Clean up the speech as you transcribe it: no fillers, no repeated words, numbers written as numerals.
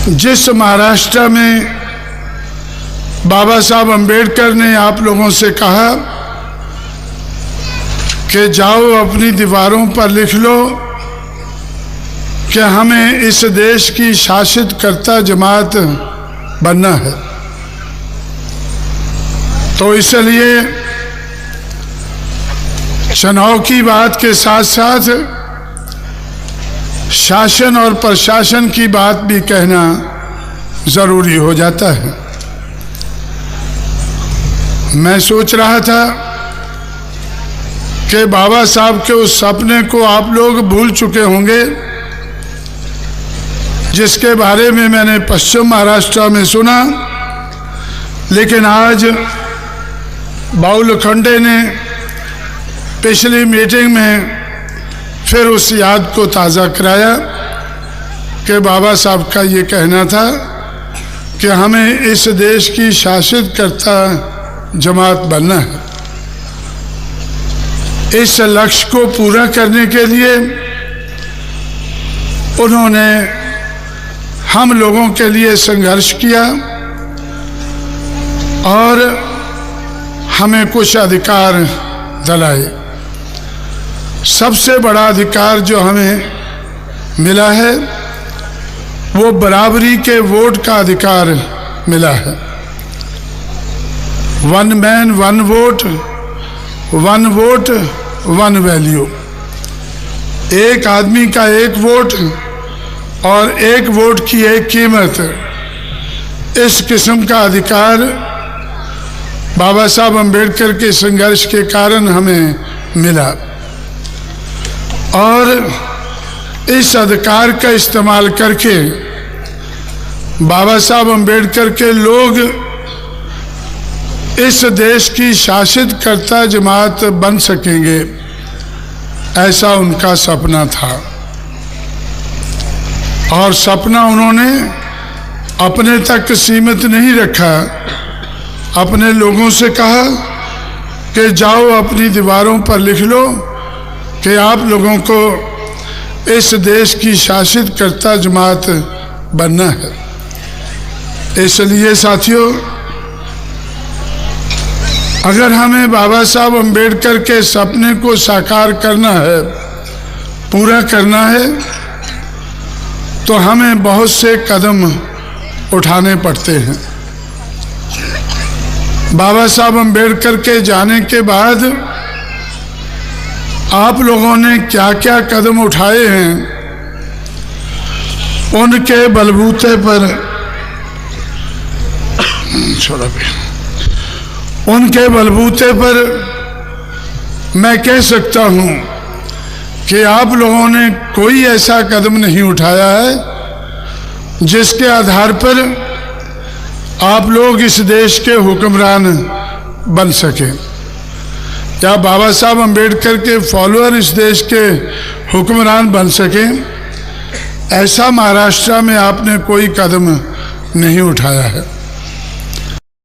जिस महाराष्ट्र में बाबा साहब अम्बेडकर ने आप लोगों से कहा कि जाओ अपनी दीवारों पर लिख लो कि हमें इस देश की शासित कर्ता जमात बनना है, तो इसलिए चुनाव की बात के साथ साथ शासन और प्रशासन की बात भी कहना जरूरी हो जाता है। मैं सोच रहा था कि बाबा साहब के उस सपने को आप लोग भूल चुके होंगे जिसके बारे में मैंने पश्चिम महाराष्ट्र में सुना, लेकिन आज बाउल खंडे ने पिछली मीटिंग में फिर उस याद को ताज़ा कराया कि बाबा साहब का ये कहना था कि हमें इस देश की शासित कर्ता जमात बनना है। इस लक्ष्य को पूरा करने के लिए उन्होंने हम लोगों के लिए संघर्ष किया और हमें कुछ अधिकार दिलाए। सबसे बड़ा अधिकार जो हमें मिला है वो बराबरी के वोट का अधिकार मिला है। One man one vote, one vote one value. एक आदमी का एक वोट और एक वोट की एक कीमत, इस किस्म का अधिकार बाबा साहब अम्बेडकर के संघर्ष के कारण हमें मिला और इस अधिकार का इस्तेमाल करके बाबा साहब अम्बेडकर के लोग इस देश की शासित कर्ता जमात बन सकेंगे, ऐसा उनका सपना था। और सपना उन्होंने अपने तक सीमित नहीं रखा, अपने लोगों से कहा कि जाओ अपनी दीवारों पर लिख लो कि आप लोगों को इस देश की शासित कर्ता जमात बनना है। इसलिए साथियों, अगर हमें बाबा साहब अम्बेडकर के सपने को साकार करना है, पूरा करना है, तो हमें बहुत से कदम उठाने पड़ते हैं। बाबा साहब अम्बेडकर के जाने के बाद आप लोगों ने क्या क्या कदम उठाए हैं, उनके बलबूते पर उनके बलबूते पर मैं कह सकता हूं कि आप लोगों ने कोई ऐसा कदम नहीं उठाया है जिसके आधार पर आप लोग इस देश के हुक्मरान बन सके या बाबा साहब अम्बेडकर के फॉलोअर इस देश के हुक्मरान बन सके। ऐसा महाराष्ट्र में आपने कोई कदम नहीं उठाया है।